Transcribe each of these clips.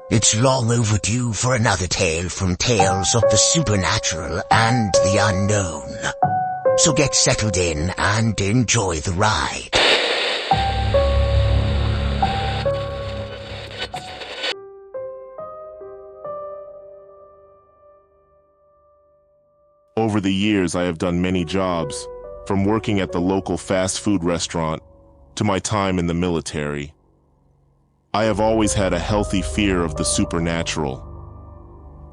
It's long overdue for another tale from Tales of the Supernatural and the Unknown. So get settled in and enjoy the ride. Over the years, I have done many jobs, from working at the local fast food restaurant to my time in the military. I have always had a healthy fear of the supernatural.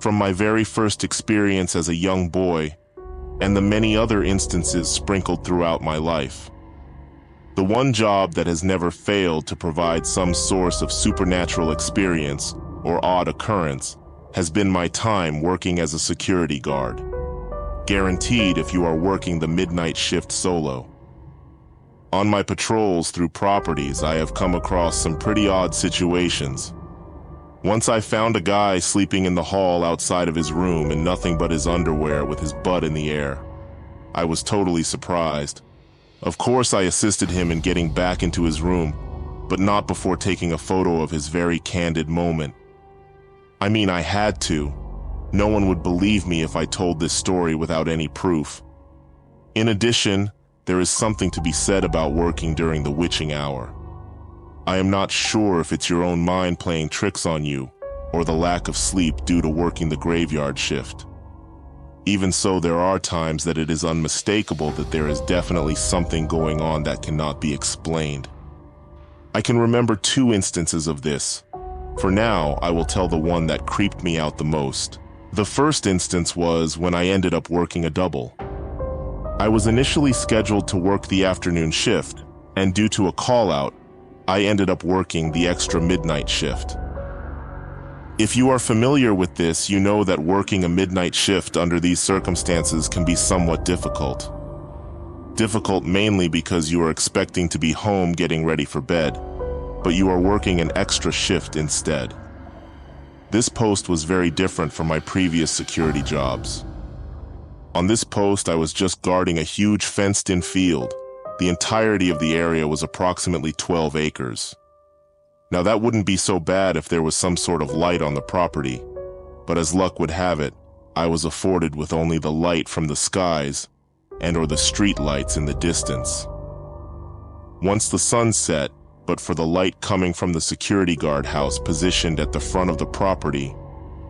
From my very first experience as a young boy, and the many other instances sprinkled throughout my life. The one job that has never failed to provide some source of supernatural experience or odd occurrence has been my time working as a security guard. Guaranteed if you are working the midnight shift solo. On my patrols through properties, I have come across some pretty odd situations. Once I found a guy sleeping in the hall outside of his room in nothing but his underwear with his butt in the air. I was totally surprised. Of course, I assisted him in getting back into his room, but not before taking a photo of his very candid moment. I mean, I had to. No one would believe me if I told this story without any proof. In addition, there is something to be said about working during the witching hour. I am not sure if it's your own mind playing tricks on you, or the lack of sleep due to working the graveyard shift. Even so, there are times that it is unmistakable that there is definitely something going on that cannot be explained. I can remember 2 instances of this. For now, I will tell the one that creeped me out the most. The first instance was when I ended up working a double. I was initially scheduled to work the afternoon shift, and due to a call-out, I ended up working the extra midnight shift. If you are familiar with this, you know that working a midnight shift under these circumstances can be somewhat difficult. Difficult mainly because you are expecting to be home getting ready for bed, but you are working an extra shift instead. This post was very different from my previous security jobs. On this post, I was just guarding a huge fenced-in field. The entirety of the area was approximately 12 acres. Now that wouldn't be so bad if there was some sort of light on the property, but as luck would have it, I was afforded with only the light from the skies and/or the street lights in the distance. Once the sun set, but for the light coming from the security guard house positioned at the front of the property,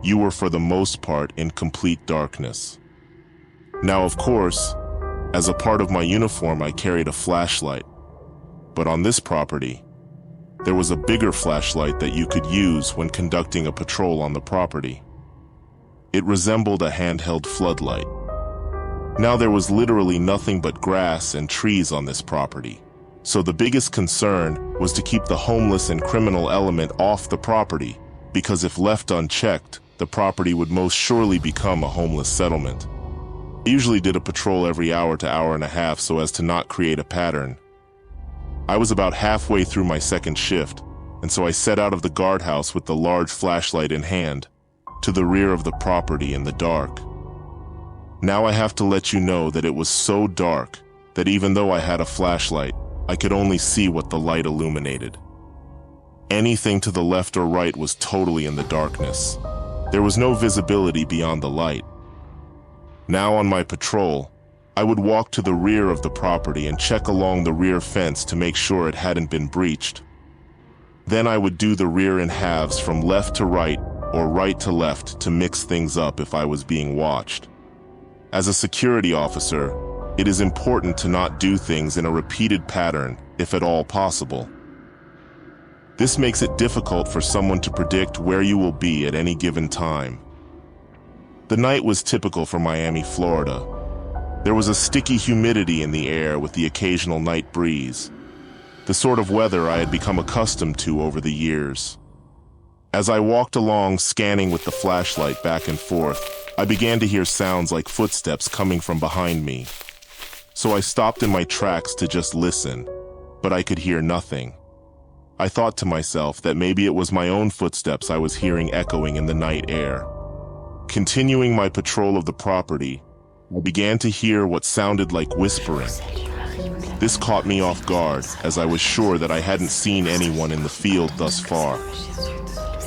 you were for the most part in complete darkness. Now, of course, as a part of my uniform, I carried a flashlight. But on this property, there was a bigger flashlight that you could use when conducting a patrol on the property. It resembled a handheld floodlight. Now there was literally nothing but grass and trees on this property. So the biggest concern was to keep the homeless and criminal element off the property, because if left unchecked, the property would most surely become a homeless settlement. I usually did a patrol every hour to hour and a half so as to not create a pattern. I was about halfway through my second shift, and so I set out of the guardhouse with the large flashlight in hand, to the rear of the property in the dark. Now I have to let you know that it was so dark that even though I had a flashlight, I could only see what the light illuminated. Anything to the left or right was totally in the darkness. There was no visibility beyond the light. Now on my patrol, I would walk to the rear of the property and check along the rear fence to make sure it hadn't been breached. Then I would do the rear in halves from left to right or right to left to mix things up if I was being watched. As a security officer, it is important to not do things in a repeated pattern, if at all possible. This makes it difficult for someone to predict where you will be at any given time. The night was typical for Miami, Florida. There was a sticky humidity in the air with the occasional night breeze, the sort of weather I had become accustomed to over the years. As I walked along, scanning with the flashlight back and forth, I began to hear sounds like footsteps coming from behind me. So I stopped in my tracks to just listen, but I could hear nothing. I thought to myself that maybe it was my own footsteps I was hearing echoing in the night air. Continuing my patrol of the property, I began to hear what sounded like whispering. This caught me off guard, as I was sure that I hadn't seen anyone in the field thus far.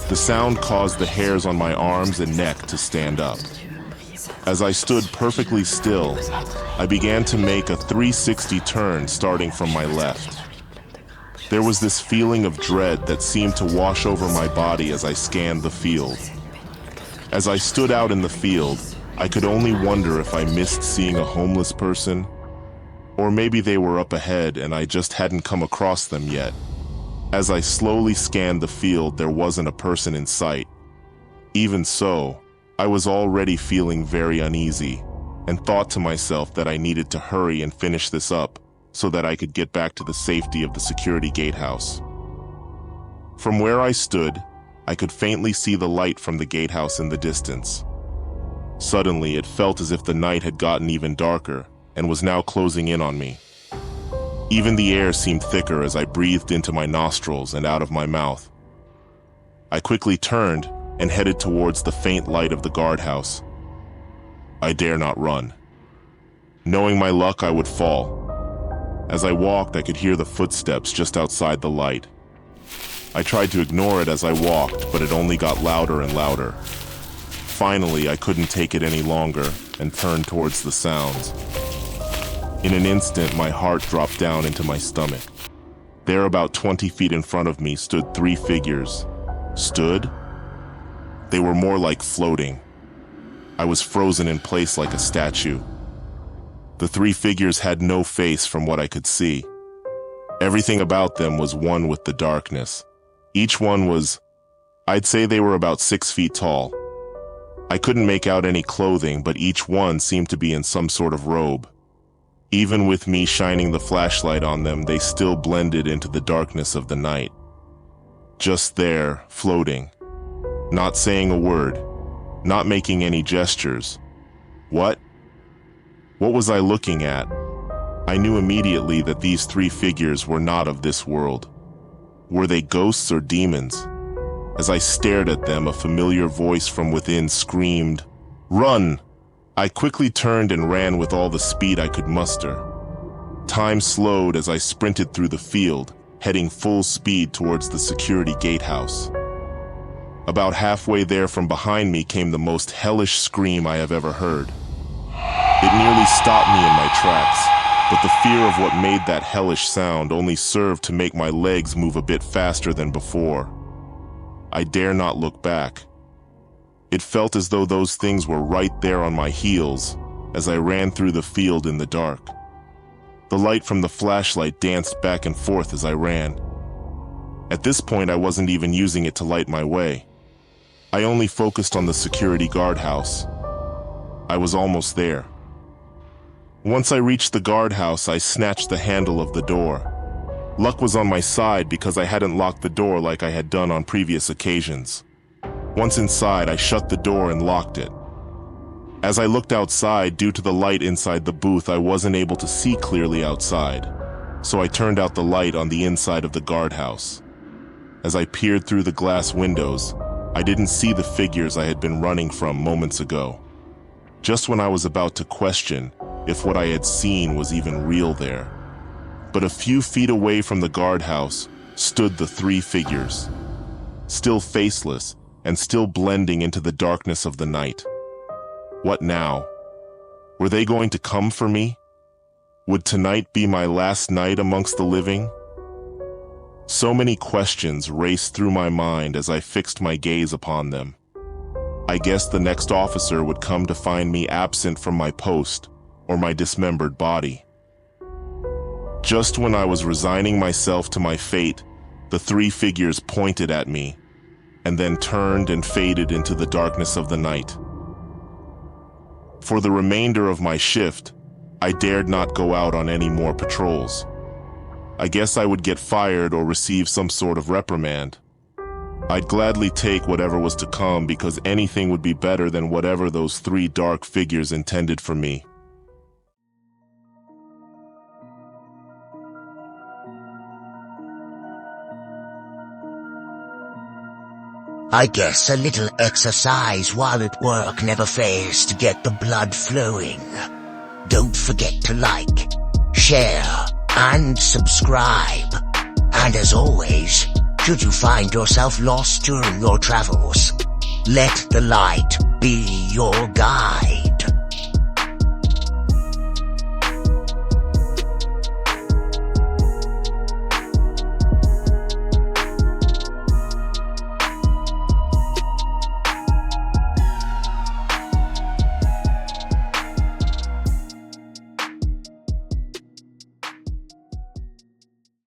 The sound caused the hairs on my arms and neck to stand up. As I stood perfectly still, I began to make a 360 turn starting from my left. There was this feeling of dread that seemed to wash over my body as I scanned the field. As I stood out in the field, I could only wonder if I missed seeing a homeless person, or maybe they were up ahead and I just hadn't come across them yet. As I slowly scanned the field, there wasn't a person in sight. Even so, I was already feeling very uneasy and thought to myself that I needed to hurry and finish this up so that I could get back to the safety of the security gatehouse. From where I stood, I could faintly see the light from the gatehouse in the distance. Suddenly, it felt as if the night had gotten even darker and was now closing in on me. Even the air seemed thicker as I breathed into my nostrils and out of my mouth. I quickly turned and headed towards the faint light of the guardhouse. I dare not run. Knowing my luck, I would fall. As I walked, I could hear the footsteps just outside the light. I tried to ignore it as I walked, but it only got louder and louder. Finally, I couldn't take it any longer and turned towards the sounds. In an instant, my heart dropped down into my stomach. There, about 20 feet in front of me, stood 3 figures. Stood? They were more like floating. I was frozen in place like a statue. The 3 figures had no face from what I could see. Everything about them was one with the darkness. Each one was, I'd say they were about 6 feet tall. I couldn't make out any clothing, but each one seemed to be in some sort of robe. Even with me shining the flashlight on them, they still blended into the darkness of the night. Just there, floating. Not saying a word. Not making any gestures. What? What was I looking at? I knew immediately that these 3 figures were not of this world. Were they ghosts or demons? As I stared at them, a familiar voice from within screamed, "Run!" I quickly turned and ran with all the speed I could muster. Time slowed as I sprinted through the field, heading full speed towards the security gatehouse. About halfway there from behind me came the most hellish scream I have ever heard. It nearly stopped me in my tracks, but the fear of what made that hellish sound only served to make my legs move a bit faster than before. I dare not look back. It felt as though those things were right there on my heels as I ran through the field in the dark. The light from the flashlight danced back and forth as I ran. At this point, I wasn't even using it to light my way. I only focused on the security guardhouse. I was almost there. Once I reached the guardhouse, I snatched the handle of the door. Luck was on my side because I hadn't locked the door like I had done on previous occasions. Once inside, I shut the door and locked it. As I looked outside, due to the light inside the booth, I wasn't able to see clearly outside, so I turned out the light on the inside of the guardhouse. As I peered through the glass windows, I didn't see the figures I had been running from moments ago. Just when I was about to question if what I had seen was even real there. But a few feet away from the guardhouse stood the 3 figures, still faceless and still blending into the darkness of the night. What now? Were they going to come for me? Would tonight be my last night amongst the living? So many questions raced through my mind as I fixed my gaze upon them. I guessed the next officer would come to find me absent from my post or my dismembered body. Just when I was resigning myself to my fate, the 3 figures pointed at me and then turned and faded into the darkness of the night. For the remainder of my shift, I dared not go out on any more patrols. I guess I would get fired or receive some sort of reprimand. I'd gladly take whatever was to come because anything would be better than whatever those 3 dark figures intended for me. I guess a little exercise while at work never fails to get the blood flowing. Don't forget to like, share, and subscribe. And as always, Should you find yourself lost during your travels, let the light be your guide.